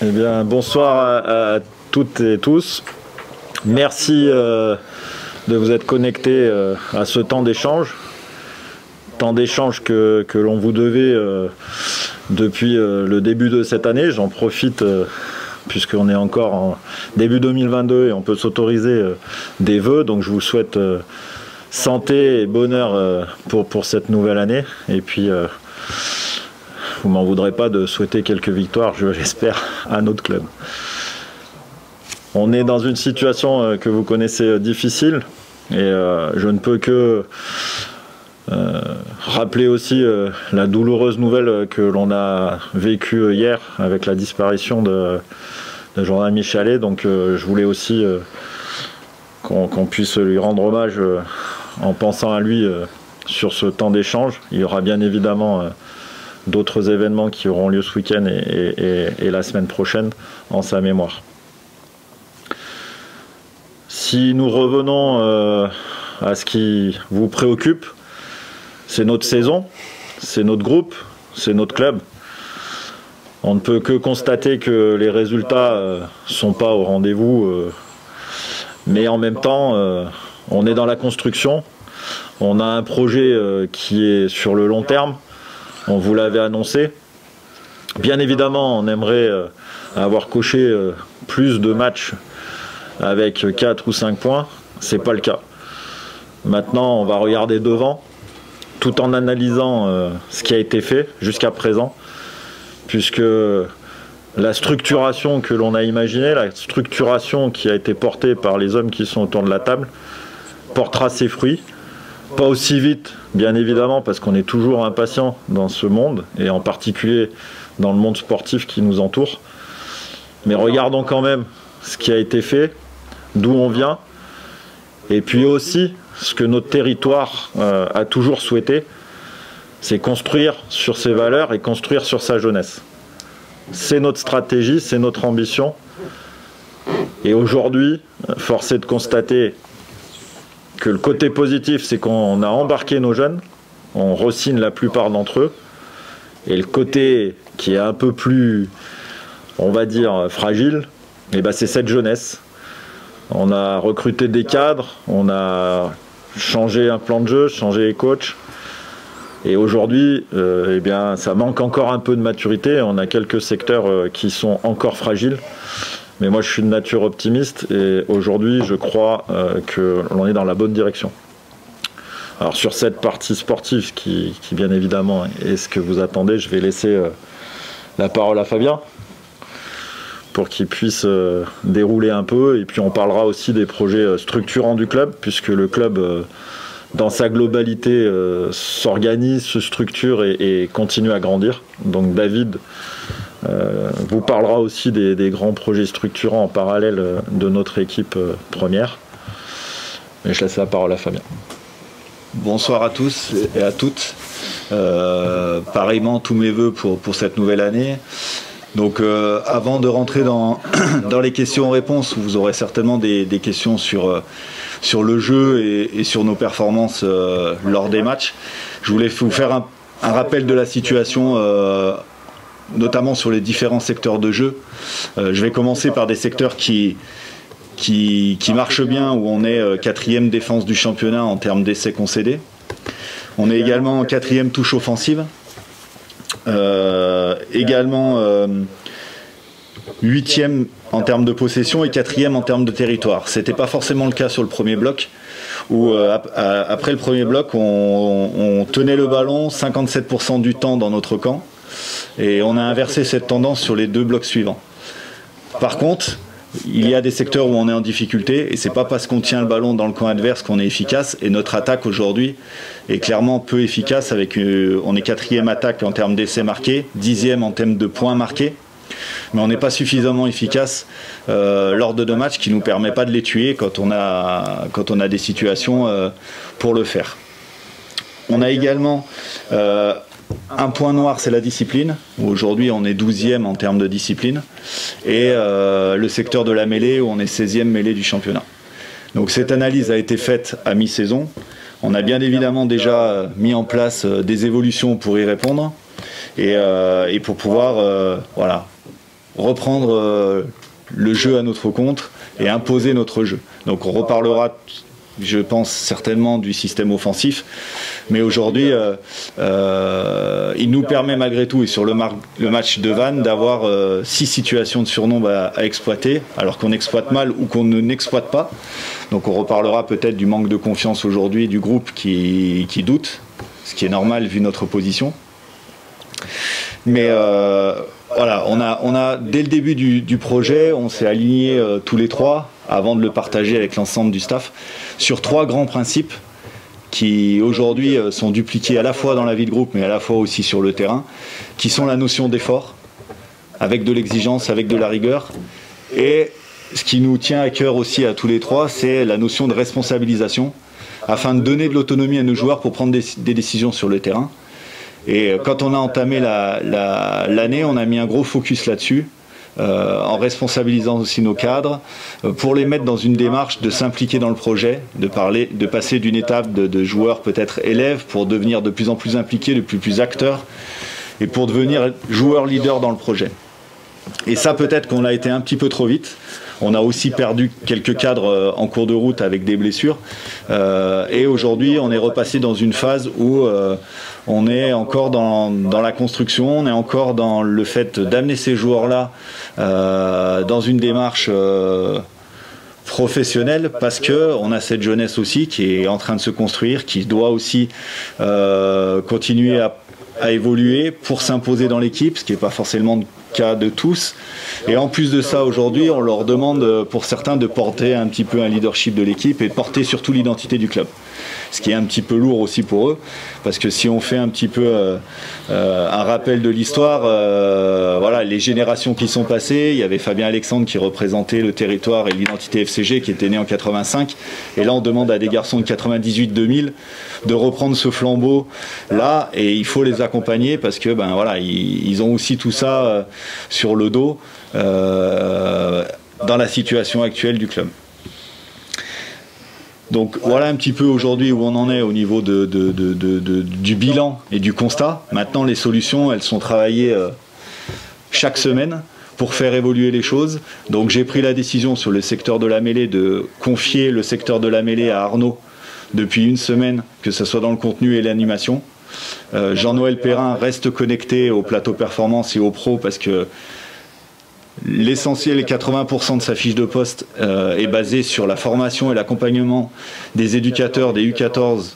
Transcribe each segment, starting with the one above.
Eh bien, bonsoir à toutes et tous. Merci de vous être connectés à ce temps d'échange. Temps d'échange que l'on vous devait depuis le début de cette année. J'en profite puisqu'on est encore en début 2022 et on peut s'autoriser des vœux. Donc je vous souhaite santé et bonheur pour cette nouvelle année. Et puis vous m'en voudrez pas de souhaiter quelques victoires, je l'espère, à notre club. On est dans une situation que vous connaissez difficile et je ne peux que rappeler aussi la douloureuse nouvelle que l'on a vécue hier avec la disparition de Jordan Michalet. Donc je voulais aussi qu'on puisse lui rendre hommage en pensant à lui sur ce temps d'échange. Il y aura bien évidemment d'autres événements qui auront lieu ce week-end et la semaine prochaine en sa mémoire. Si nous revenons à ce qui vous préoccupe, c'est notre saison, c'est notre groupe, c'est notre club. On ne peut que constater que les résultats ne sont pas au rendez-vous, mais en même temps, on est dans la construction. On a un projet qui est sur le long terme. On vous l'avait annoncé. Bien évidemment, on aimerait avoir coché plus de matchs avec 4 ou 5 points. Ce n'est pas le cas. Maintenant, on va regarder devant, tout en analysant ce qui a été fait jusqu'à présent, puisque la structuration que l'on a imaginée, la structuration qui a été portée par les hommes qui sont autour de la table, portera ses fruits. Pas aussi vite, bien évidemment, parce qu'on est toujours impatient dans ce monde, et en particulier dans le monde sportif qui nous entoure. Mais regardons quand même ce qui a été fait, d'où on vient, et puis aussi ce que notre territoire a toujours souhaité, c'est construire sur ses valeurs et construire sur sa jeunesse. C'est notre stratégie, c'est notre ambition. Et aujourd'hui, force est de constater que le côté positif, c'est qu'on a embarqué nos jeunes, on re-signe la plupart d'entre eux, et le côté qui est un peu plus, on va dire, fragile, eh ben, c'est cette jeunesse. On a recruté des cadres, on a changé un plan de jeu, changé les coachs, et aujourd'hui, eh bien, ça manque encore un peu de maturité. On a quelques secteurs qui sont encore fragiles. Mais moi, je suis de nature optimiste et aujourd'hui, je crois que l'on est dans la bonne direction. Alors sur cette partie sportive qui bien évidemment est ce que vous attendez, je vais laisser la parole à Fabien pour qu'il puisse dérouler un peu. Et puis on parlera aussi des projets structurants du club, puisque le club, dans sa globalité, s'organise, se structure et continue à grandir. Donc David vous parlera aussi des grands projets structurants en parallèle de notre équipe première. Et je laisse la parole à Fabien. Bonsoir à tous et à toutes. Pareillement, tous mes voeux pour cette nouvelle année. Donc avant de rentrer dans les questions-réponses, où vous aurez certainement des questions sur le jeu et sur nos performances lors des matchs, je voulais vous faire un rappel de la situation, notamment sur les différents secteurs de jeu. Je vais commencer par des secteurs qui marchent bien, où on est 4e défense du championnat en termes d'essais concédés. On est également 4e touche offensive. Également 8e en termes de possession et 4e en termes de territoire. C'était pas forcément le cas sur le premier bloc, où après le premier bloc, on tenait le ballon 57% du temps dans notre camp, et on a inversé cette tendance sur les 2 blocs suivants. Par contre, il y a des secteurs où on est en difficulté, et c'est pas parce qu'on tient le ballon dans le camp adverse qu'on est efficace, et notre attaque aujourd'hui est clairement peu efficace. On est 4e attaque en termes d'essais marqués, 10e en termes de points marqués, mais on n'est pas suffisamment efficace lors de 2 matchs qui ne nous permet pas de les tuer quand on a des situations pour le faire. On a également un point noir, c'est la discipline, où aujourd'hui on est 12e en termes de discipline, et le secteur de la mêlée, où on est 16e mêlée du championnat. Donc cette analyse a été faite à mi-saison. On a bien évidemment déjà mis en place des évolutions pour y répondre, et pour pouvoir reprendre le jeu à notre compte et imposer notre jeu. Donc on reparlera, je pense, certainement du système offensif, mais aujourd'hui il nous permet malgré tout, et sur le match de Vannes, d'avoir 6 situations de surnombre à exploiter, alors qu'on exploite mal ou qu'on n'exploite pas. Donc on reparlera peut-être du manque de confiance aujourd'hui du groupe qui doute, ce qui est normal vu notre position. Mais voilà, on a dès le début du projet, on s'est alignés tous les 3, avant de le partager avec l'ensemble du staff, sur 3 grands principes qui aujourd'hui sont dupliqués à la fois dans la vie de groupe, mais à la fois aussi sur le terrain, qui sont la notion d'effort, avec de l'exigence, avec de la rigueur, et ce qui nous tient à cœur aussi à tous les 3, c'est la notion de responsabilisation, afin de donner de l'autonomie à nos joueurs pour prendre des décisions sur le terrain. Et quand on a entamé l'année, on a mis un gros focus là-dessus, en responsabilisant aussi nos cadres, pour les mettre dans une démarche de s'impliquer dans le projet, de passer d'une étape de joueurs peut-être élèves pour devenir de plus en plus impliqués, de plus acteurs, et pour devenir joueurs leaders dans le projet. Et ça, peut-être qu'on a été un petit peu trop vite. On a aussi perdu quelques cadres en cours de route avec des blessures. Et aujourd'hui, on est repassé dans une phase où on est encore dans la construction, on est encore dans le fait d'amener ces joueurs-là dans une démarche professionnelle, parce qu'on a cette jeunesse aussi qui est en train de se construire, qui doit aussi continuer à évoluer pour s'imposer dans l'équipe, ce qui n'est pas forcément le cas de tous. Et en plus de ça, aujourd'hui, on leur demande pour certains de porter un petit peu un leadership de l'équipe et de porter surtout l'identité du club. Ce qui est un petit peu lourd aussi pour eux, parce que si on fait un petit peu un rappel de l'histoire, voilà, les générations qui sont passées, il y avait Fabien Alexandre qui représentait le territoire et l'identité FCG, qui était né en 85, et là on demande à des garçons de 98-2000 de reprendre ce flambeau là, et il faut les accompagner parce que ben voilà, ils ont aussi tout ça sur le dos dans la situation actuelle du club. Donc voilà un petit peu aujourd'hui où on en est au niveau du bilan et du constat. Maintenant, les solutions, elles sont travaillées chaque semaine pour faire évoluer les choses. Donc j'ai pris la décision sur le secteur de la mêlée de confier le secteur de la mêlée à Arnaud depuis une semaine, que ce soit dans le contenu et l'animation. Jean-Noël Perrin reste connecté au plateau performance et au pro parce que l'essentiel et 80% de sa fiche de poste est basé sur la formation et l'accompagnement des éducateurs des U14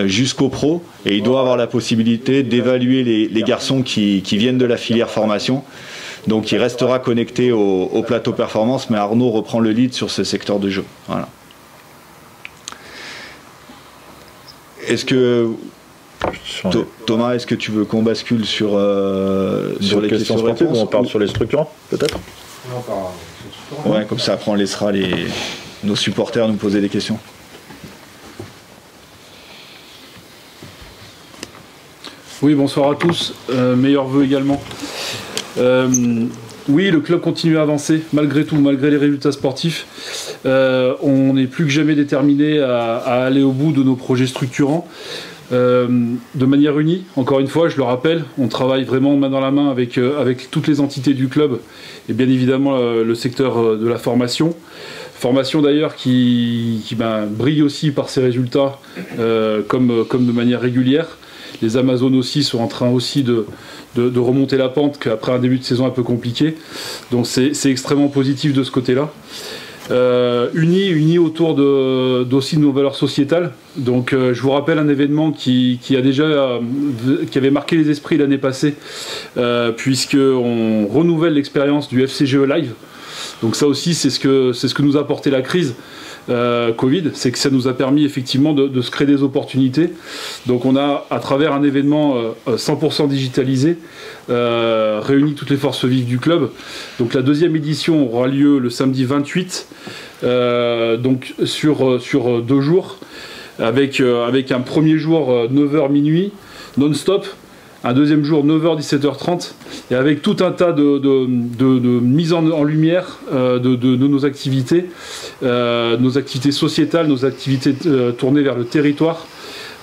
jusqu'au pro, et il doit avoir la possibilité d'évaluer les garçons qui viennent de la filière formation. Donc il restera connecté au plateau performance, mais Arnaud reprend le lead sur ce secteur de jeu. Voilà. Est-ce que Thomas, est-ce que tu veux qu'on bascule sur les questions-réponses, on parle sur les structures, peut-être? Ouais, comme ça après on laissera nos supporters nous poser des questions. Oui, bonsoir à tous, meilleurs vœux également. Oui, le club continue à avancer, malgré tout, malgré les résultats sportifs. On est plus que jamais déterminé à aller au bout de nos projets structurants. De manière unie, encore une fois, je le rappelle, on travaille vraiment main dans la main avec toutes les entités du club et bien évidemment le secteur de la formation. Formation d'ailleurs qui brille aussi par ses résultats comme de manière régulière. Les Amazones aussi sont en train aussi de remonter la pente après un début de saison un peu compliqué. Donc c'est extrêmement positif de ce côté-là. Unis autour d'aussi de nos valeurs sociétales. Donc je vous rappelle un événement qui avait marqué les esprits l'année passée, puisqu'on renouvelle l'expérience du FCGE Live. Donc ça aussi c'est ce que nous a apporté la crise Covid, c'est que ça nous a permis effectivement de se créer des opportunités. Donc on a, à travers un événement 100% digitalisé, réuni toutes les forces vives du club. Donc la deuxième édition aura lieu le samedi 28, donc sur 2 jours, avec un premier jour 9h minuit, non-stop, un deuxième jour 9h 17h30, et avec tout un tas de mise en lumière de nos activités sociétales, nos activités tournées vers le territoire,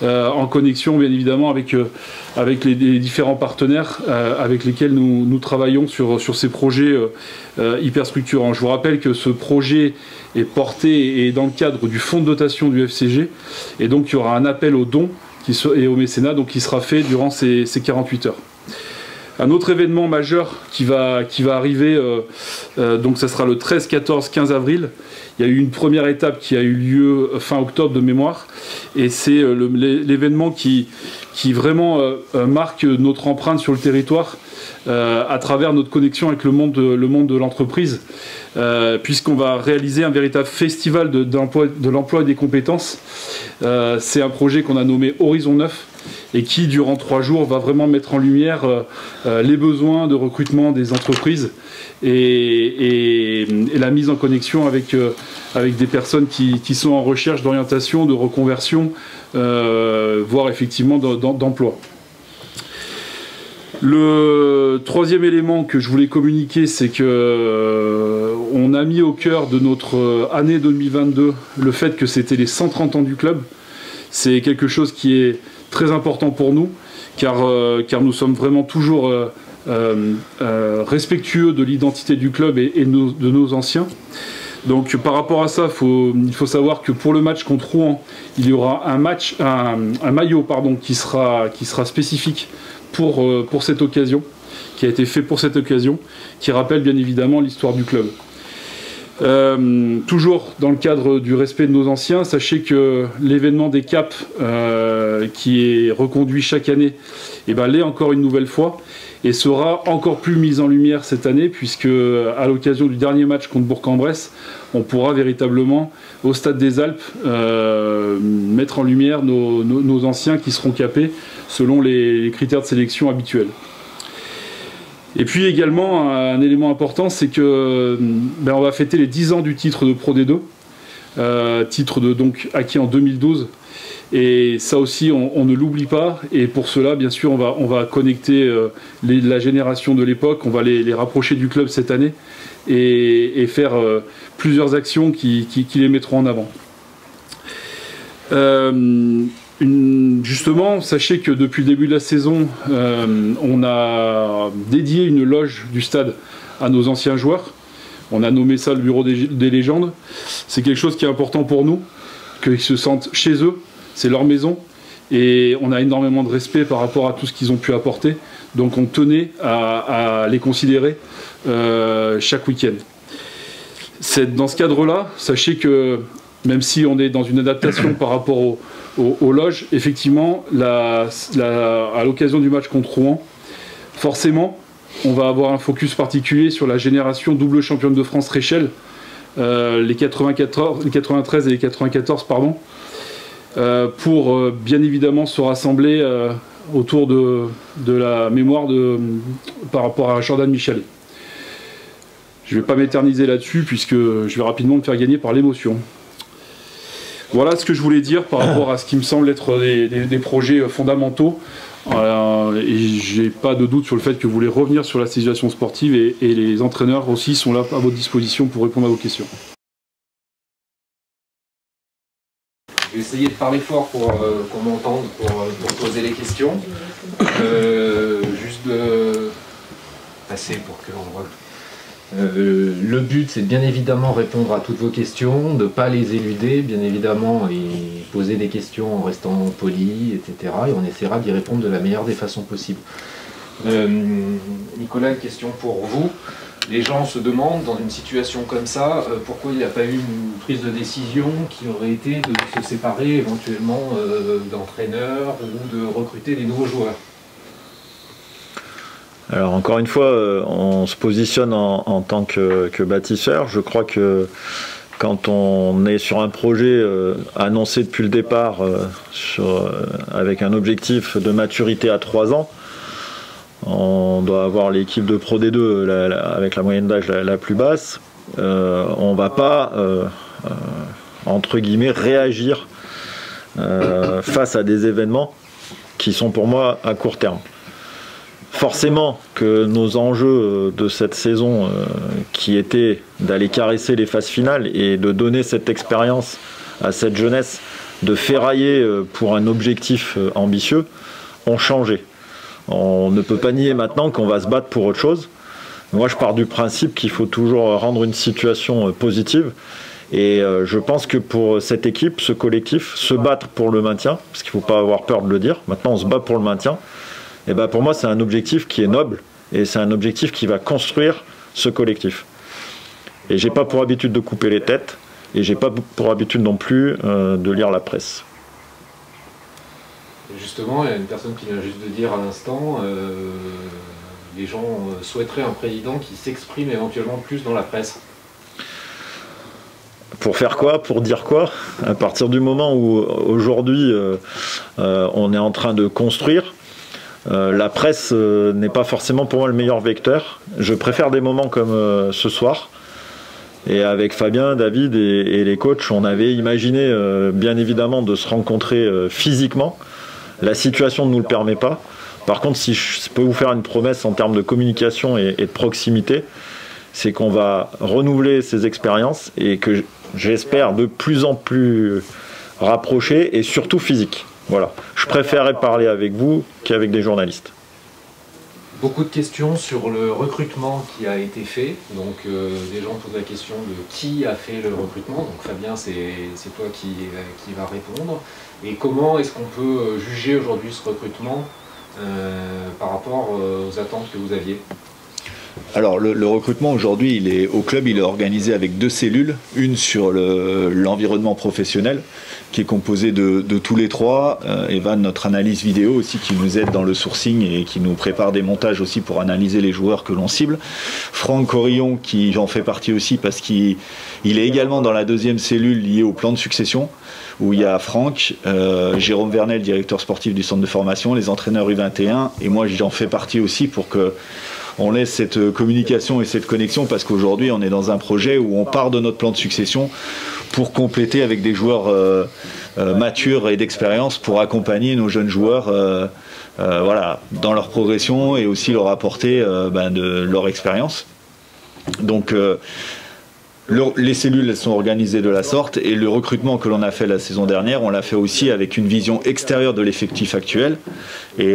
en connexion bien évidemment avec les différents partenaires avec lesquels nous travaillons sur ces projets hyper structurants. Je vous rappelle que ce projet est porté et dans le cadre du fonds de dotation du FCG, et donc il y aura un appel aux dons et au mécénat donc, qui sera fait durant ces 48 heures. Un autre événement majeur qui va arriver, donc ça sera le 13, 14, 15 avril. Il y a eu une première étape qui a eu lieu fin octobre de mémoire, et c'est l'événement qui vraiment marque notre empreinte sur le territoire à travers notre connexion avec le monde de l'entreprise, puisqu'on va réaliser un véritable festival de l'emploi et des compétences. C'est un projet qu'on a nommé Horizon 9, et qui, durant 3 jours, va vraiment mettre en lumière les besoins de recrutement des entreprises et la mise en connexion avec des personnes qui sont en recherche d'orientation, de reconversion, voire effectivement d'emploi. Le troisième élément que je voulais communiquer, c'est que on a mis au cœur de notre année 2022 le fait que c'était les 130 ans du club. C'est quelque chose qui est très important pour nous, car nous sommes vraiment toujours respectueux de l'identité du club et de nos anciens. Donc par rapport à ça, il faut savoir que pour le match contre Rouen, il y aura un maillot qui sera spécifique pour cette occasion, qui a été fait pour cette occasion, qui rappelle bien évidemment l'histoire du club. Toujours dans le cadre du respect de nos anciens, sachez que l'événement des CAP qui est reconduit chaque année l'est encore une nouvelle fois et sera encore plus mis en lumière cette année, puisque à l'occasion du dernier match contre Bourg-en-Bresse, on pourra véritablement au Stade des Alpes mettre en lumière nos anciens qui seront capés selon les critères de sélection habituels. Et puis également, un élément important, c'est que on va fêter les 10 ans du titre de Pro D2, titre donc acquis en 2012. Et ça aussi, on ne l'oublie pas. Et pour cela, bien sûr, on va connecter la génération de l'époque, on va les rapprocher du club cette année et faire plusieurs actions qui les mettront en avant. Justement, sachez que depuis le début de la saison, on a dédié une loge du stade à nos anciens joueurs. On a nommé ça le bureau des légendes. C'est quelque chose qui est important pour nous, qu'ils se sentent chez eux, c'est leur maison, et on a énormément de respect par rapport à tout ce qu'ils ont pu apporter. Donc on tenait à les considérer chaque week-end. Dans ce cadre-là, sachez que même si on est dans une adaptation par rapport aux loges, effectivement, à l'occasion du match contre Rouen, forcément, on va avoir un focus particulier sur la génération double championne de France Réchelle, les 93 et les 94, pardon, pour bien évidemment se rassembler autour de la mémoire par rapport à Jordan Michalet. Je ne vais pas m'éterniser là-dessus, puisque je vais rapidement me faire gagner par l'émotion. Voilà ce que je voulais dire par rapport à ce qui me semble être des projets fondamentaux. Et j'ai pas de doute sur le fait que vous voulez revenir sur la situation sportive, et les entraîneurs aussi sont là à votre disposition pour répondre à vos questions. Je vais essayer de parler fort pour qu'on m'entende, pour poser les questions. Juste de passer pour que l'on voit. Le but, c'est bien évidemment répondre à toutes vos questions, de ne pas les éluder, bien évidemment, et poser des questions en restant poli, etc. Et on essaiera d'y répondre de la meilleure des façons possibles. Nicolas, une question pour vous. Les gens se demandent, dans une situation comme ça, pourquoi il n'y a pas eu une prise de décision qui aurait été de se séparer éventuellement d'entraîneurs ou de recruter des nouveaux joueurs. Alors encore une fois, on se positionne en tant que bâtisseur. Je crois que quand on est sur un projet annoncé depuis le départ avec un objectif de maturité à 3 ans, on doit avoir l'équipe de Pro D2 avec la moyenne d'âge la plus basse. On ne va pas, entre guillemets, réagir face à des événements qui sont pour moi à court terme. Forcément que nos enjeux de cette saison, qui étaient d'aller caresser les phases finales et de donner cette expérience à cette jeunesse, de ferrailler pour un objectif ambitieux ont changé. On ne peut pas nier maintenant qu'on va se battre pour autre chose. Moi, je pars du principe qu'il faut toujours rendre une situation positive. Et je pense que pour cette équipe, ce collectif, se battre pour le maintien, parce qu'il ne faut pas avoir peur de le dire, maintenant on se bat pour le maintien, et ben pour moi c'est un objectif qui est noble, et c'est un objectif qui va construire ce collectif. Et j'ai pas pour habitude de couper les têtes, et j'ai pas pour habitude non plus de lire la presse. Et justement, il y a une personne qui vient juste de dire à l'instant, les gens souhaiteraient un président qui s'exprime éventuellement plus dans la presse. Pour faire quoi? Pour dire quoi? À partir du moment où aujourd'hui on est en train de construire, la presse n'est pas forcément pour moi le meilleur vecteur. Je préfère des moments comme ce soir. Et avec Fabien, David et les coachs, on avait imaginé bien évidemment de se rencontrer physiquement. La situation ne nous le permet pas. Par contre, si je peux vous faire une promesse en termes de communication et de proximité, c'est qu'on va renouveler ces expériences et que j'espère de plus en plus rapprochées et surtout physiques. Voilà. Je préférerais parler avec vous qu'avec des journalistes. Beaucoup de questions sur le recrutement qui a été fait. Donc des gens posent la question de qui a fait le recrutement. Donc Fabien, c'est toi qui va répondre. Et comment est-ce qu'on peut juger aujourd'hui ce recrutement par rapport aux attentes que vous aviez? Alors le recrutement aujourd'hui, au club, il est organisé avec 2 cellules, une sur l'environnement professionnel qui est composée de tous les 3, Evan, notre analyse vidéo aussi qui nous aide dans le sourcing et qui nous prépare des montages aussi pour analyser les joueurs que l'on cible, Franck Corillon qui en fait partie aussi parce qu'il est également dans la 2e cellule liée au plan de succession où il y a Franck, Jérôme Vernel, directeur sportif du centre de formation, les entraîneurs U21 et moi j'en fais partie aussi pour que on laisse cette communication et cette connexion parce qu'aujourd'hui on est dans un projet où on part de notre plan de succession pour compléter avec des joueurs matures et d'expérience pour accompagner nos jeunes joueurs voilà, dans leur progression et aussi leur apporter de leur expérience. Donc les cellules elles sont organisées de la sorte et le recrutement que l'on a fait la saison dernière, on l'a fait aussi avec une vision extérieure de l'effectif actuel et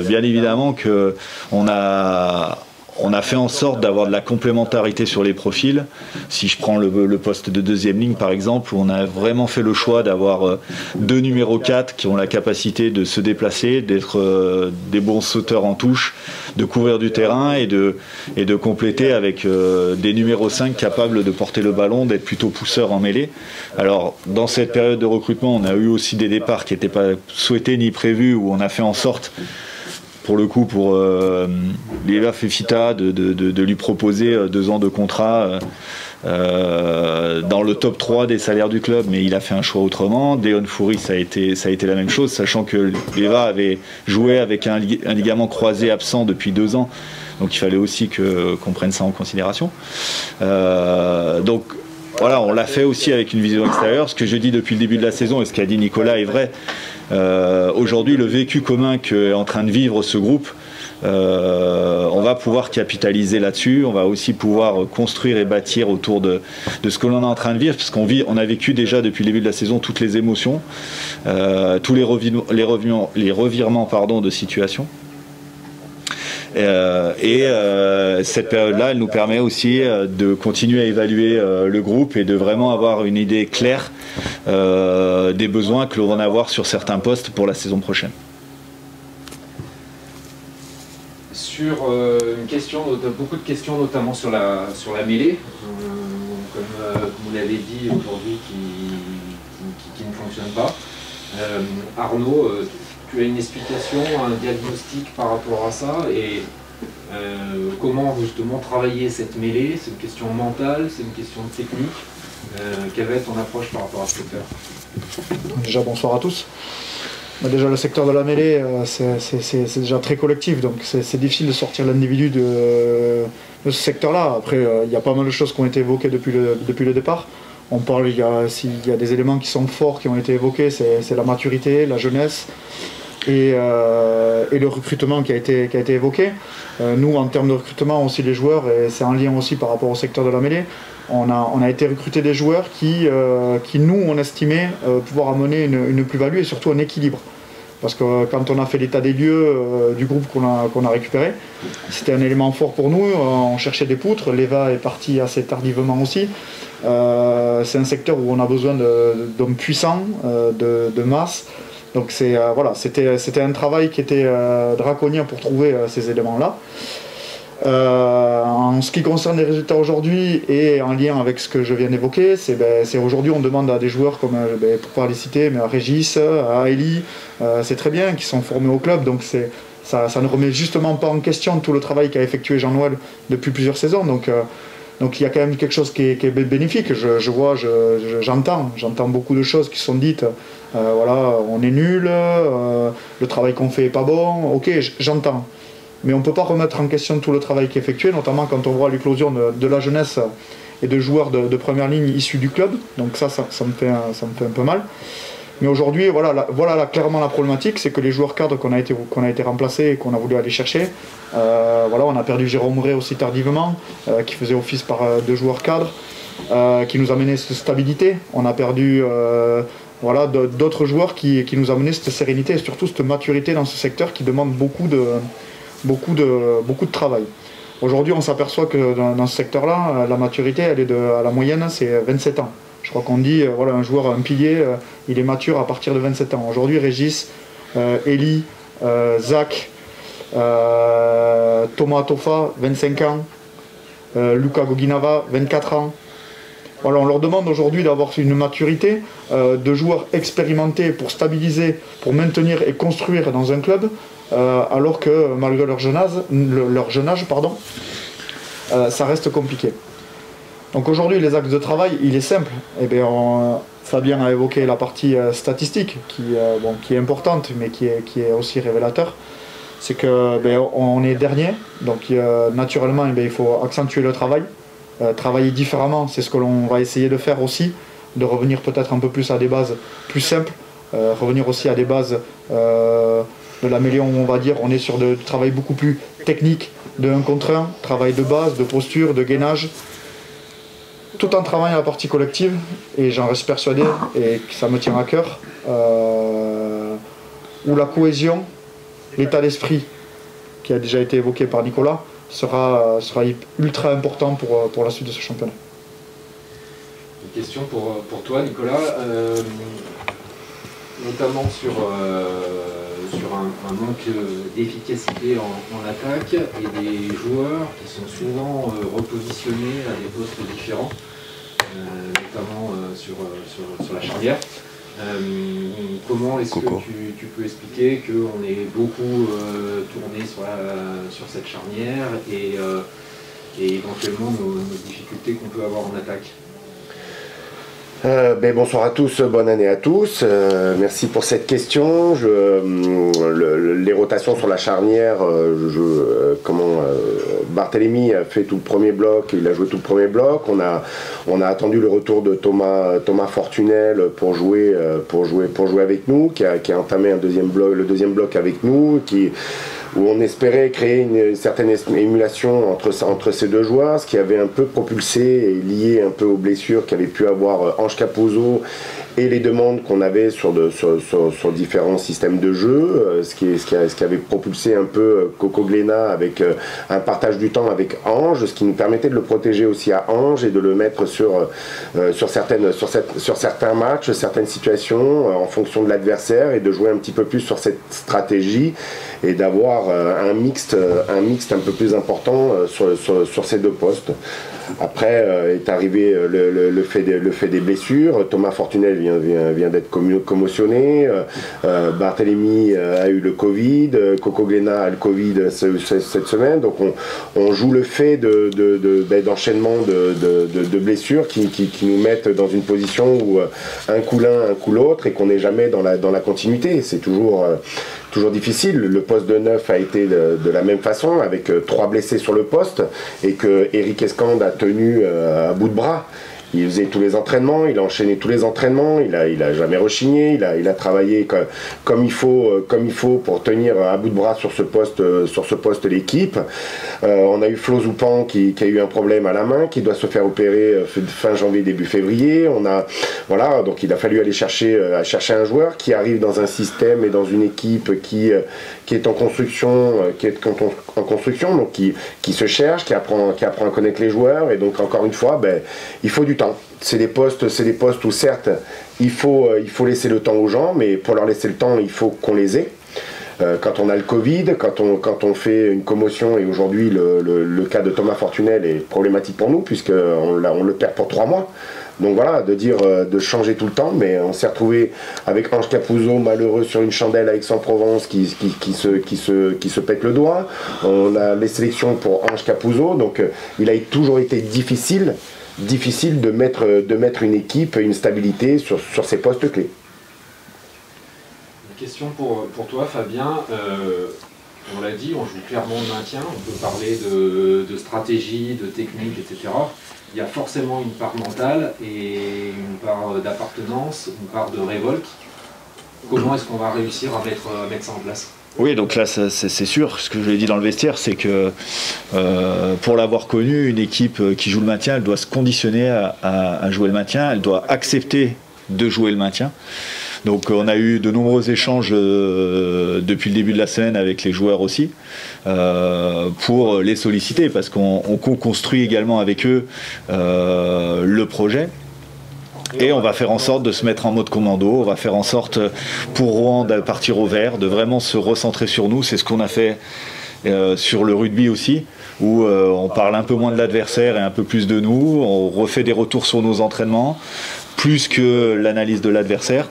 bien évidemment que on a fait en sorte d'avoir de la complémentarité sur les profils. Si je prends le poste de 2e ligne par exemple, on a vraiment fait le choix d'avoir 2 numéros 4 qui ont la capacité de se déplacer, d'être des bons sauteurs en touche, de couvrir du terrain et de compléter avec des numéros 5 capables de porter le ballon, d'être plutôt pousseurs en mêlée. Alors dans cette période de recrutement, on a eu aussi des départs qui n'étaient pas souhaités ni prévus, où on a fait en sorte pour le coup pour Léva Fefita de lui proposer 2 ans de contrat dans le top 3 des salaires du club, mais il a fait un choix autrement. Deon Foury, ça a été la même chose, sachant que Léva avait joué avec un ligament croisé absent depuis 2 ans, donc il fallait aussi qu'on prenne ça en considération. Donc voilà, on l'a fait aussi avec une vision extérieure. Ce que je dis depuis le début de la saison et ce qu'a dit Nicolas est vrai. Aujourd'hui, le vécu commun qu'est en train de vivre ce groupe, on va pouvoir capitaliser là-dessus. On va aussi pouvoir construire et bâtir autour de ce que l'on est en train de vivre, parce on a vécu déjà depuis le début de la saison toutes les émotions, tous les revirements de situation. Cette période-là, elle nous permet aussi de continuer à évaluer le groupe et de vraiment avoir une idée claire des besoins que l'on va en avoir sur certains postes pour la saison prochaine. Sur une question, beaucoup de questions notamment sur la mêlée, comme vous l'avez dit aujourd'hui, qui ne fonctionne pas. Arnaud, tu as une explication, un diagnostic par rapport à ça et comment justement travailler cette mêlée? C'est une question mentale, c'est une question de technique. Quelle va être ton approche par rapport à ce secteur? Déjà bonsoir à tous. Déjà le secteur de la mêlée c'est déjà très collectif, donc c'est difficile de sortir l'individu de ce secteur-là. Après il y a pas mal de choses qui ont été évoquées depuis le départ. On parle, il y a des éléments qui sont forts, qui ont été évoqués, c'est la maturité, la jeunesse et le recrutement qui a été évoqué. Nous, en termes de recrutement, aussi les joueurs, et c'est en lien aussi par rapport au secteur de la mêlée, on a été recruter des joueurs qui nous, on estimait pouvoir amener une plus-value et surtout un équilibre. Parce que quand on a fait l'état des lieux du groupe qu'on a récupéré, c'était un élément fort pour nous. On cherchait des poutres. Leva est parti assez tardivement aussi. C'est un secteur où on a besoin d'hommes puissants, de masse. Donc voilà, c'était un travail qui était draconien pour trouver ces éléments-là. En ce qui concerne les résultats aujourd'hui et en lien avec ce que je viens d'évoquer, c'est aujourd'hui on demande à des joueurs comme, pour pas les citer, mais à Régis, à Eli, c'est très bien, qui sont formés au club, donc ça ne remet justement pas en question tout le travail qu'a effectué Jean-Noël depuis plusieurs saisons, donc il y a quand même quelque chose qui est bénéfique. J'entends beaucoup de choses qui sont dites, voilà, on est nul, le travail qu'on fait est pas bon, ok, j'entends. Mais on ne peut pas remettre en question tout le travail qui est effectué, notamment quand on voit l'éclosion de la jeunesse et de joueurs de première ligne issus du club. Donc ça me fait un peu mal. Mais aujourd'hui, voilà clairement la problématique, c'est que les joueurs cadres qu'on a été remplacés et qu'on a voulu aller chercher, on a perdu Jérôme Ray aussi tardivement, qui faisait office par deux joueurs cadres, qui nous amenaient cette stabilité. On a perdu d'autres joueurs qui nous amenaient cette sérénité et surtout cette maturité dans ce secteur qui demande beaucoup de travail. Aujourd'hui, on s'aperçoit que dans ce secteur-là, la maturité, elle est à la moyenne, c'est 27 ans. Je crois qu'on dit, un joueur, un pilier, il est mature à partir de 27 ans. Aujourd'hui, Régis, Eli, Zach, Thomas Tofa, 25 ans, Luca Goginava, 24 ans. Voilà, on leur demande aujourd'hui d'avoir une maturité de joueurs expérimentés pour stabiliser, pour maintenir et construire dans un club, alors que malgré leur jeune âge, ça reste compliqué. Donc aujourd'hui, les axes de travail, il est simple. Fabien a évoqué la partie statistique, qui est importante, mais qui est aussi révélateur. C'est qu'on est dernier, donc naturellement, il faut accentuer le travail, travailler différemment. C'est ce que l'on va essayer de faire aussi, de revenir peut-être un peu plus à des bases plus simples, revenir aussi à des bases de la mêlée, on va dire, on est sur du travail beaucoup plus technique, de 1 contre 1, travail de base, de posture, de gainage, tout en travaillant la partie collective, et j'en reste persuadé, et que ça me tient à cœur, où la cohésion, l'état d'esprit, qui a déjà été évoqué par Nicolas, sera ultra important pour la suite de ce championnat. Une question pour toi, Nicolas, notamment sur un manque d'efficacité en attaque et des joueurs qui sont souvent repositionnés à des postes différents, notamment sur la charnière. Comment est-ce que tu peux expliquer qu'on est beaucoup tourné sur cette charnière et éventuellement nos difficultés qu'on peut avoir en attaque? Bonsoir à tous, bonne année à tous. Merci pour cette question. Les rotations sur la charnière, Barthélemy a fait tout le premier bloc, il a joué tout le premier bloc. On a attendu le retour de Thomas Fortunel pour jouer avec nous, qui a entamé le deuxième bloc avec nous, où on espérait créer une certaine émulation entre ces deux joueurs, ce qui avait un peu propulsé et lié un peu aux blessures qu'avait pu avoir Ange Capozzo et les demandes qu'on avait sur différents systèmes de jeu, ce qui avait propulsé un peu Coco Glénat avec un partage du temps avec Ange, ce qui nous permettait de le protéger aussi à Ange et de le mettre sur certains matchs, certaines situations en fonction de l'adversaire, et de jouer un petit peu plus sur cette stratégie et d'avoir un mixte un peu plus important sur ces deux postes. Après est arrivé le fait des blessures. Thomas Fortunel vient d'être commotionné. Barthélemy a eu le Covid. Coco Glénat a le Covid cette semaine. Donc on joue le fait d'enchaînement de blessures qui nous mettent dans une position où un coup l'un, un coup l'autre, et qu'on n'est jamais dans la continuité. C'est toujours difficile. Le poste de 9 a été de la même façon, avec 3 blessés sur le poste, et que Eric Escande a tenu à bout de bras. Il faisait tous les entraînements, il a enchaîné tous les entraînements, il a jamais rechigné, il a travaillé comme il faut pour tenir à bout de bras sur ce poste l'équipe. On a eu Flo Zoupan qui a eu un problème à la main, qui doit se faire opérer fin janvier, début février. Voilà, donc il a fallu aller chercher un joueur qui arrive dans un système et dans une équipe qui est en construction, donc qui se cherche, qui apprend à connaître les joueurs, et donc encore une fois, il faut du temps. C'est des postes où certes il faut laisser le temps aux gens, mais pour leur laisser le temps, il faut qu'on les ait. Quand on a le Covid, quand on fait une commotion, et aujourd'hui le cas de Thomas Fortunel est problématique pour nous, puisqu'on le perd pour 3 mois. Donc voilà, de changer tout le temps, mais on s'est retrouvé avec Ange Capuzzo, malheureux sur une chandelle à Aix-en-Provence, qui se pète le doigt. On a les sélections pour Ange Capuzzo, donc il a toujours été difficile de mettre une équipe, une stabilité sur ces postes clés. Une question pour toi, Fabien. On l'a dit, on joue clairement le maintien, on peut parler de stratégie, de technique, etc. Il y a forcément une part mentale et une part d'appartenance, une part de révolte. Comment est-ce qu'on va réussir à mettre ça en place ? Oui, donc là, c'est sûr, ce que je l'ai dit dans le vestiaire, c'est que pour l'avoir connu, une équipe qui joue le maintien, elle doit se conditionner à jouer le maintien, elle doit accepter de jouer le maintien. Donc on a eu de nombreux échanges depuis le début de la semaine avec les joueurs aussi, pour les solliciter, parce qu'on co-construit également avec eux le projet. Et on va faire en sorte de se mettre en mode commando, on va faire en sorte pour Rouen de partir au vert, de vraiment se recentrer sur nous. C'est ce qu'on a fait sur le rugby aussi, où on parle un peu moins de l'adversaire et un peu plus de nous, on refait des retours sur nos entraînements, plus que l'analyse de l'adversaire,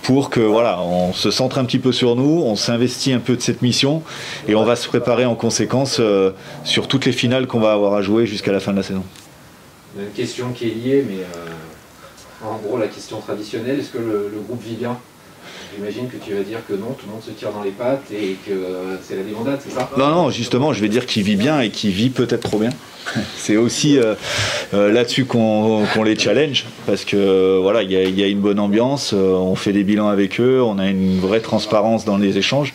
pour que voilà, on se centre un petit peu sur nous, on s'investit un peu de cette mission, et on va se préparer en conséquence sur toutes les finales qu'on va avoir à jouer jusqu'à la fin de la saison. Une question qui est liée, mais en gros la question traditionnelle, est-ce que le groupe vit bien ? J'imagine que tu vas dire que non, tout le monde se tire dans les pattes et que c'est la débandade, c'est ça ? Non, justement, je vais dire qu'il vit bien et qu'il vit peut-être trop bien. C'est aussi là-dessus qu'on les challenge, parce que voilà, il y a une bonne ambiance, on fait des bilans avec eux, on a une vraie transparence dans les échanges.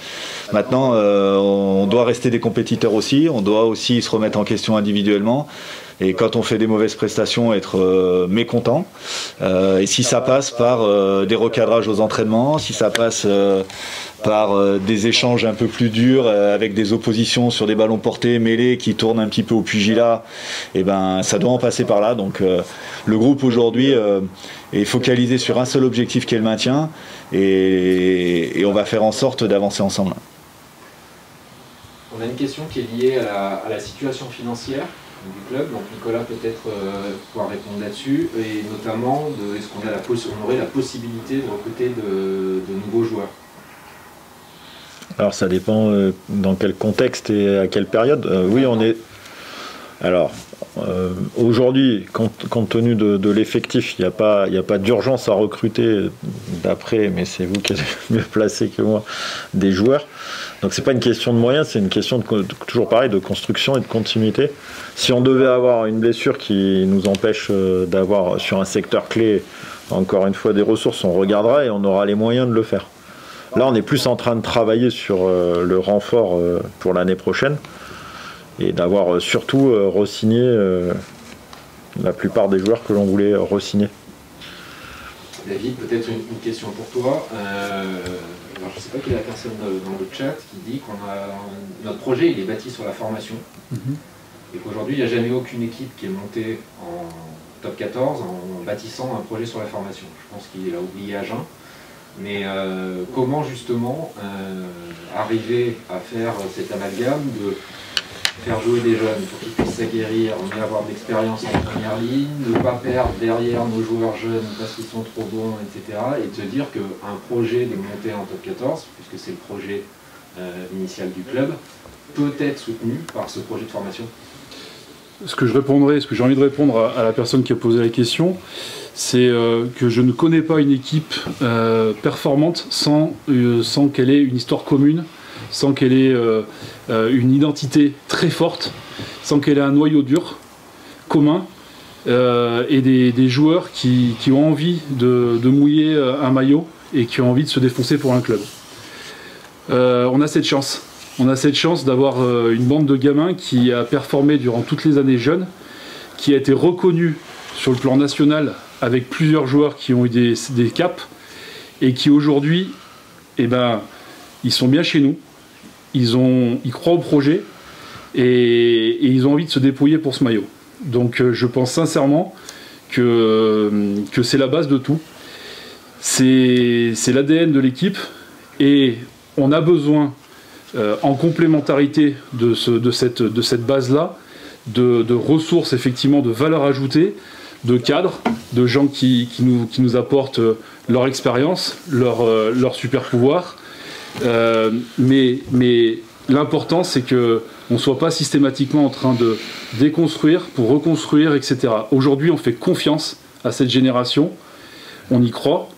Maintenant, on doit rester des compétiteurs aussi, on doit aussi se remettre en question individuellement. Et quand on fait des mauvaises prestations, être mécontent. Et si ça passe par des recadrages aux entraînements, si ça passe par des échanges un peu plus durs avec des oppositions sur des ballons portés, mêlés, qui tournent un petit peu au pugilat, et ben ça doit en passer par là. Donc le groupe aujourd'hui est focalisé sur un seul objectif qui est le maintien, et on va faire en sorte d'avancer ensemble. On a une question qui est liée à la situation financière du club, donc Nicolas peut-être pouvoir répondre là-dessus, et notamment est-ce qu'on aurait la possibilité de recruter de nouveaux joueurs? Alors ça dépend dans quel contexte et à quelle période. Oui, on est... Alors, aujourd'hui, compte tenu de l'effectif, il n'y a pas d'urgence à recruter, d'après, mais c'est vous qui êtes mieux placé que moi, des joueurs. Donc c'est pas une question de moyens, c'est une question toujours pareil, de construction et de continuité. Si on devait avoir une blessure qui nous empêche d'avoir sur un secteur clé, encore une fois, des ressources, on regardera et on aura les moyens de le faire. Là, on est plus en train de travailler sur le renfort pour l'année prochaine et d'avoir surtout re-signé la plupart des joueurs que l'on voulait re-signer. David, peut-être une question pour toi. Alors, je ne sais pas qui est la personne dans le chat qui dit notre projet il est bâti sur la formation et qu'aujourd'hui il n'y a jamais aucune équipe qui est montée en top 14 en bâtissant un projet sur la formation. Je pense qu'il a oublié Agen. Mais comment justement arriver à faire cet amalgame de faire jouer des jeunes pour qu'ils puissent s'aguerrir, mais avoir de l'expérience en première ligne, ne pas perdre derrière nos joueurs jeunes parce qu'ils sont trop bons, etc. Et de se dire qu'un projet de montée en top 14, puisque c'est le projet initial du club, peut être soutenu par ce projet de formation. Ce que j'ai envie de répondre à la personne qui a posé la question, c'est que je ne connais pas une équipe performante sans qu'elle ait une histoire commune, sans qu'elle ait une identité très forte, sans qu'elle ait un noyau dur commun, et des joueurs qui ont envie de mouiller un maillot et qui ont envie de se défoncer pour un club. On a cette chance. On a cette chance d'avoir une bande de gamins qui a performé durant toutes les années jeunes, qui a été reconnue sur le plan national avec plusieurs joueurs qui ont eu des caps et qui aujourd'hui, eh ben, ils sont bien chez nous, ils croient au projet et ils ont envie de se dépouiller pour ce maillot. Donc je pense sincèrement que c'est la base de tout. C'est l'ADN de l'équipe et on a besoin, en complémentarité de cette base-là, de ressources, effectivement, de valeur ajoutée, de cadres, de gens qui nous apportent leur expérience, leur super pouvoir. Mais l'important, c'est qu'on ne soit pas systématiquement en train de déconstruire pour reconstruire, etc. Aujourd'hui, on fait confiance à cette génération, on y croit.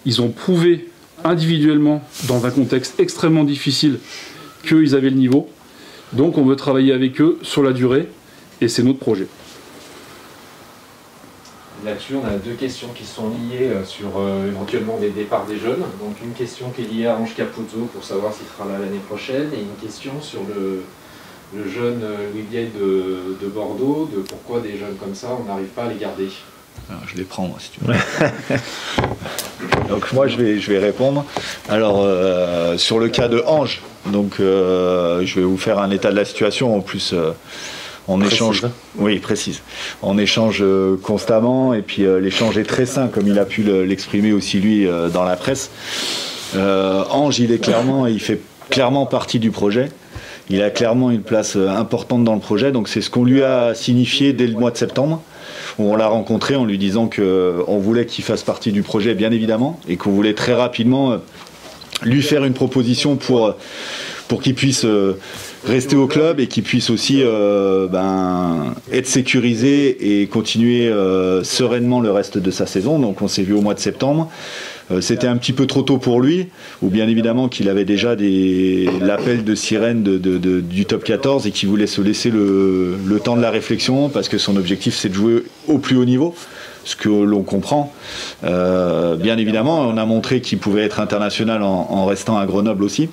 Ils ont prouvé individuellement, dans un contexte extrêmement difficile, qu'ils avaient le niveau. Donc on veut travailler avec eux sur la durée, et c'est notre projet. Là-dessus, on a deux questions qui sont liées sur éventuellement des départs des jeunes. Donc une question qui est liée à Ange Capuzzo pour savoir s'il sera là l'année prochaine, et une question sur le jeune Louis Vieille de Bordeaux, de pourquoi des jeunes comme ça, on n'arrive pas à les garder. Alors, je les prends, moi, si tu veux. Donc moi, je vais répondre. Alors, sur le cas de Ange, donc, je vais vous faire un état de la situation. En plus, on échange. Oui, précise. On échange constamment, et puis l'échange est très sain, comme il a pu l'exprimer aussi lui dans la presse. Ange, il fait clairement partie du projet. Il a clairement une place importante dans le projet. Donc c'est ce qu'on lui a signifié dès le mois de septembre, où on l'a rencontré en lui disant qu'on voulait qu'il fasse partie du projet, bien évidemment, et qu'on voulait très rapidement lui faire une proposition pour qu'il puisse rester au club et qu'il puisse aussi être sécurisé et continuer sereinement le reste de sa saison. Donc on s'est vu au mois de septembre. C'était un petit peu trop tôt pour lui, ou bien évidemment qu'il avait déjà l'appel de sirène du top 14 et qu'il voulait se laisser le temps de la réflexion, parce que son objectif c'est de jouer au plus haut niveau, ce que l'on comprend. Bien évidemment, on a montré qu'il pouvait être international en restant à Grenoble aussi.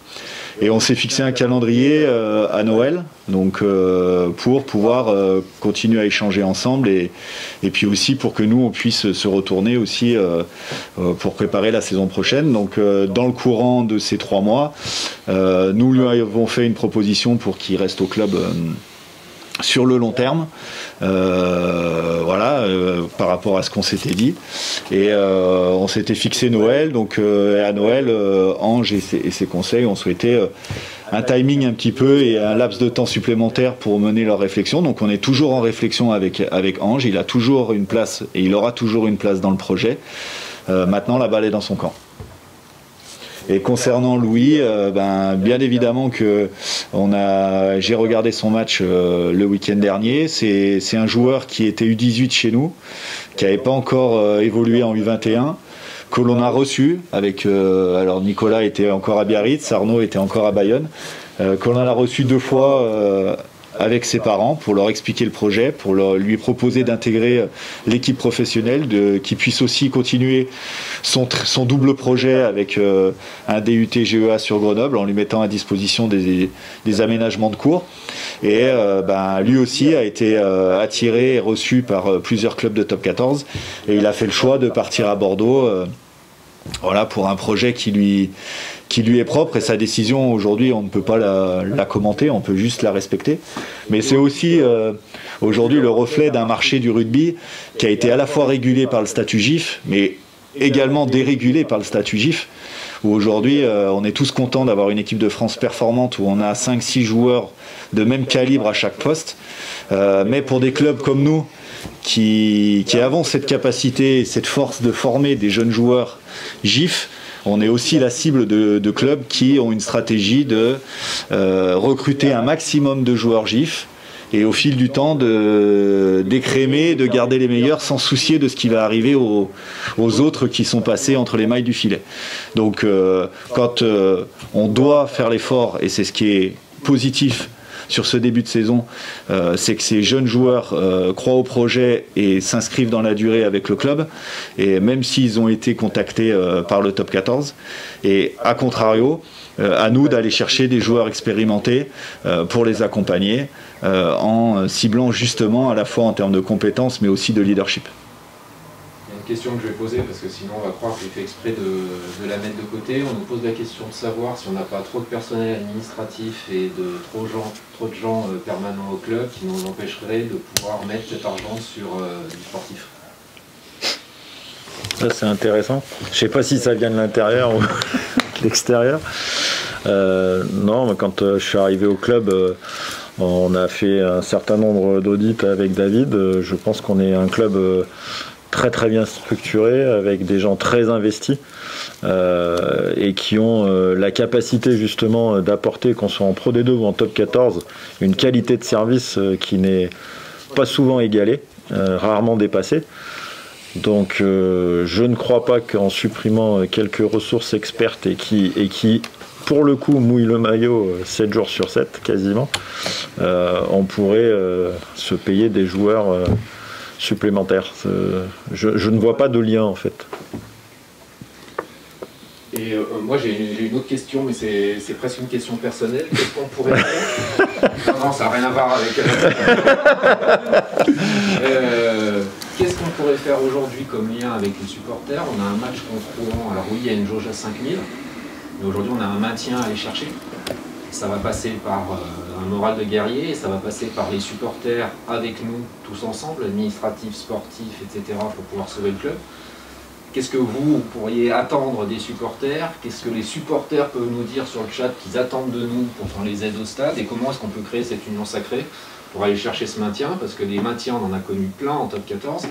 Et on s'est fixé un calendrier à Noël, donc pour pouvoir continuer à échanger ensemble, et puis aussi pour que nous on puisse se retourner aussi pour préparer la saison prochaine. Donc dans le courant de ces 3 mois, nous lui avons fait une proposition pour qu'il reste au club sur le long terme, par rapport à ce qu'on s'était dit, et on s'était fixé Noël. Donc à Noël, Ange et ses conseils ont souhaité un timing un petit peu et un laps de temps supplémentaire pour mener leur réflexion. Donc on est toujours en réflexion avec Ange. Il a toujours une place et il aura toujours une place dans le projet. Maintenant, la balle est dans son camp. Et concernant Louis, bien évidemment que j'ai regardé son match le week-end dernier. C'est un joueur qui était U18 chez nous, qui n'avait pas encore évolué en U21, que l'on a reçu avec. Alors Nicolas était encore à Biarritz, Arnaud était encore à Bayonne, que l'on a reçu 2 fois. Avec ses parents pour leur expliquer le projet, pour lui proposer d'intégrer l'équipe professionnelle, qu'il puisse aussi continuer son double projet avec un DUT GEA sur Grenoble, en lui mettant à disposition des aménagements de cours. Et lui aussi a été attiré et reçu par plusieurs clubs de top 14, et il a fait le choix de partir à Bordeaux pour un projet qui lui est propre, et sa décision aujourd'hui on ne peut pas la commenter, on peut juste la respecter. Mais c'est aussi aujourd'hui le reflet d'un marché du rugby qui a été à la fois régulé par le statut GIF, mais également dérégulé par le statut GIF, où aujourd'hui on est tous contents d'avoir une équipe de France performante, où on a 5-6 joueurs de même calibre à chaque poste, mais pour des clubs comme nous qui avons cette capacité, cette force de former des jeunes joueurs GIF, on est aussi la cible de clubs qui ont une stratégie de recruter un maximum de joueurs GIF, et au fil du temps d'écrémer, de garder les meilleurs sans soucier de ce qui va arriver aux autres qui sont passés entre les mailles du filet. Donc quand on doit faire l'effort, et c'est ce qui est positif, sur ce début de saison, c'est que ces jeunes joueurs croient au projet et s'inscrivent dans la durée avec le club, et même s'ils ont été contactés par le top 14. Et à contrario, à nous d'aller chercher des joueurs expérimentés pour les accompagner en ciblant justement à la fois en termes de compétences mais aussi de leadership. Il y a une question que je vais poser parce que sinon on va croire que j'ai fait exprès de la mettre de côté. On nous pose la question de savoir si on n'a pas trop de personnel administratif et de trop de gens permanents au club qui nous empêcheraient de pouvoir mettre cet argent sur du sportif. Ça c'est intéressant. Je sais pas si ça vient de l'intérieur ou de l'extérieur. Non, mais quand je suis arrivé au club, on a fait un certain nombre d'audits avec David. Je pense qu'on est un club très très bien structuré, avec des gens très investis et qui ont la capacité justement d'apporter, qu'on soit en Pro D2 ou en Top 14, une qualité de service qui n'est pas souvent égalée, rarement dépassée. Donc je ne crois pas qu'en supprimant quelques ressources expertes et qui pour le coup mouillent le maillot 7 jours sur 7 quasiment, on pourrait se payer des joueurs supplémentaires. Je ne vois pas de lien en fait. Et moi j'ai une autre question, mais c'est presque une question personnelle. Qu'est-ce qu'on pourrait faire? Non, ça n'a rien à voir avec... Qu'est-ce qu'on pourrait faire aujourd'hui comme lien avec les supporters? On a un match contre Rouen, alors oui il y a une jauge à 5000, mais aujourd'hui on a un maintien à aller chercher. Ça va passer par un moral de guerrier, et ça va passer par les supporters avec nous, tous ensemble, administratifs, sportifs, etc., pour pouvoir sauver le club. Qu'est-ce que vous pourriez attendre des supporters? Qu'est-ce que les supporters peuvent nous dire sur le chat qu'ils attendent de nous pour qu'on les aide au stade? Et comment est-ce qu'on peut créer cette union sacrée pour aller chercher ce maintien? Parce que des maintiens, on en a connu plein en top 14.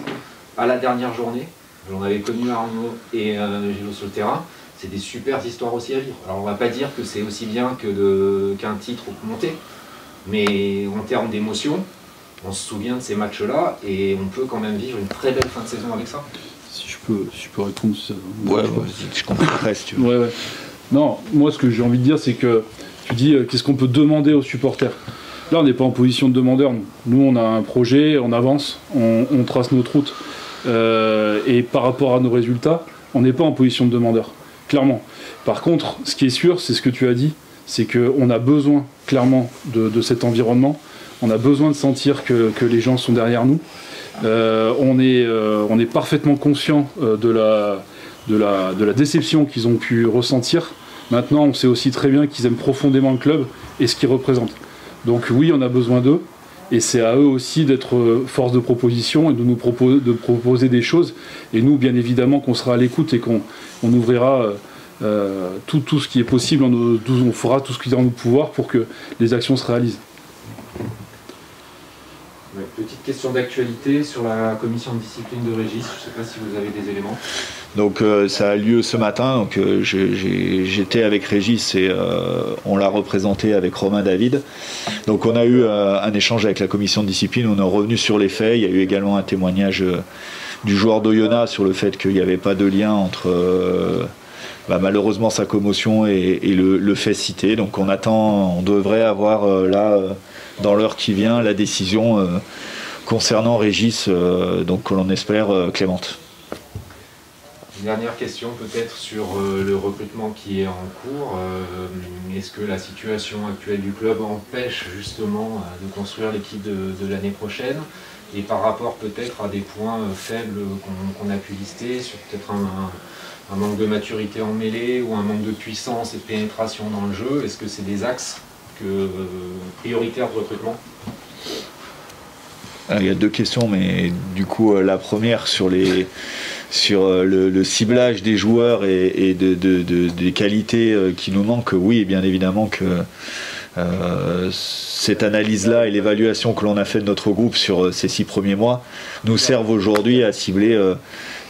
À la dernière journée, j'en avais connu Arnaud et Gélo sur le terrain. C'est des super histoires aussi à vivre. Alors on va pas dire que c'est aussi bien qu'un titre ou monter, mais en termes d'émotion, on se souvient de ces matchs-là et on peut quand même vivre une très belle fin de saison avec ça. Si je peux répondre ça. Ouais, je comprends après si tu veux. Ouais. Non, moi ce que j'ai envie de dire c'est que tu dis qu'est-ce qu'on peut demander aux supporters. Là on n'est pas en position de demandeur. Nous on a un projet, on avance, on trace notre route. Et par rapport à nos résultats, on n'est pas en position de demandeur. Clairement. Par contre, ce qui est sûr, c'est ce que tu as dit, c'est qu'on a besoin clairement de cet environnement. On a besoin de sentir que les gens sont derrière nous. On est parfaitement conscient de la déception qu'ils ont pu ressentir. Maintenant, on sait aussi très bien qu'ils aiment profondément le club et ce qu'ils représentent. Donc oui, on a besoin d'eux. Et c'est à eux aussi d'être force de proposition et de nous proposer des choses. Et nous, bien évidemment, qu'on sera à l'écoute et qu'on ouvrira tout ce qui est possible, on fera tout ce qui est dans nos pouvoirs pour que les actions se réalisent. Ouais, petite question d'actualité sur la commission de discipline de Régis. Je ne sais pas si vous avez des éléments. Donc ça a lieu ce matin, donc j'étais avec Régis et on l'a représenté avec Romain David. Donc on a eu un échange avec la commission de discipline, on est revenu sur les faits. Il y a eu également un témoignage du joueur d'Oyonnax sur le fait qu'il n'y avait pas de lien entre malheureusement sa commotion et le fait cité. Donc on devrait avoir là dans l'heure qui vient la décision concernant Régis, donc que l'on espère clémente. Une dernière question peut-être sur le recrutement qui est en cours. Est-ce que la situation actuelle du club empêche justement de construire l'équipe de l'année prochaine? Et par rapport peut-être à des points faibles qu'on a pu lister, sur peut-être un manque de maturité en mêlée ou un manque de puissance et de pénétration dans le jeu, est-ce que c'est des axes prioritaires de recrutement? Alors, il y a deux questions, mais du coup la première sur le ciblage des joueurs et des qualités qui nous manquent, oui, bien évidemment que cette analyse-là et l'évaluation que l'on a fait de notre groupe sur ces 6 premiers mois nous servent aujourd'hui à cibler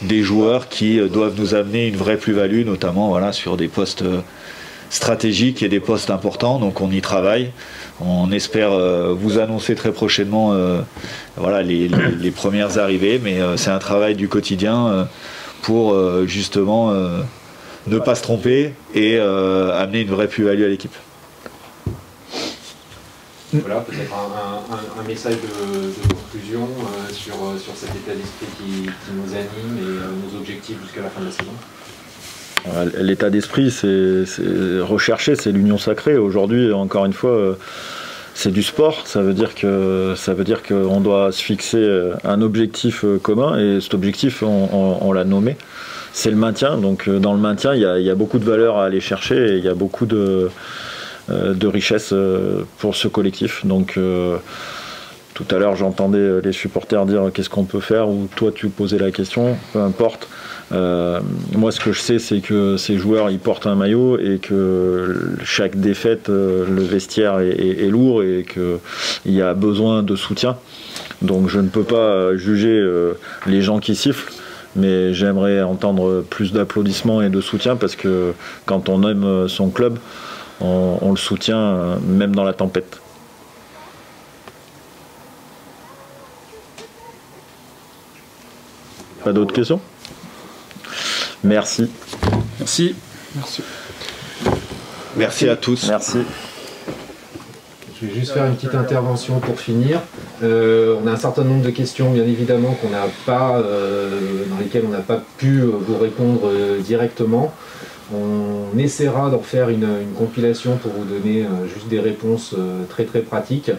des joueurs qui doivent nous amener une vraie plus-value, notamment sur des postes stratégiques et des postes importants. Donc on y travaille. On espère vous annoncer très prochainement les premières arrivées, mais c'est un travail du quotidien pour justement ne pas se tromper et amener une vraie plus-value à l'équipe. Voilà, peut-être un message de conclusion sur cet état d'esprit qui nous anime et nos objectifs jusqu'à la fin de la saison. L'état d'esprit, c'est recherché, c'est l'union sacrée. Aujourd'hui, encore une fois, c'est du sport. Ça veut dire qu'on doit se fixer un objectif commun, et cet objectif, on l'a nommé. C'est le maintien. Donc dans le maintien, il y a beaucoup de valeurs à aller chercher, et il y a beaucoup de richesse pour ce collectif. Donc tout à l'heure, j'entendais les supporters dire qu'est-ce qu'on peut faire, ou toi tu posais la question, peu importe. Moi, ce que je sais, c'est que ces joueurs, ils portent un maillot, et que chaque défaite, le vestiaire est lourd, et qu'il y a besoin de soutien. Donc je ne peux pas juger les gens qui sifflent, mais j'aimerais entendre plus d'applaudissements et de soutien, parce que quand on aime son club, on le soutient même dans la tempête. Pas d'autres questions? Merci. Merci. Merci. Merci à tous. Merci. Je vais juste faire une petite intervention pour finir. On a un certain nombre de questions, bien évidemment, dans lesquelles on n'a pas pu vous répondre directement. On essaiera d'en faire une compilation pour vous donner juste des réponses très très pratiques.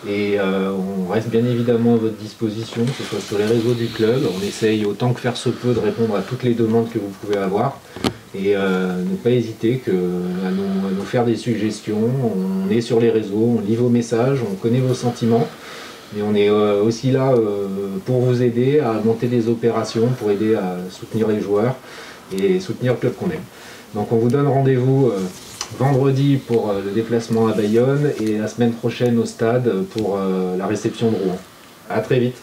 Et on reste bien évidemment à votre disposition, que ce soit sur les réseaux du club. On essaye autant que faire se peut de répondre à toutes les demandes que vous pouvez avoir. Et ne pas hésiter à nous faire des suggestions. On est sur les réseaux, on lit vos messages, on connaît vos sentiments. Mais on est aussi là pour vous aider à monter des opérations, pour aider à soutenir les joueurs et soutenir le club qu'on aime. Donc on vous donne rendez-vous vendredi pour le déplacement à Bayonne, et la semaine prochaine au stade pour la réception de Rouen. A très vite.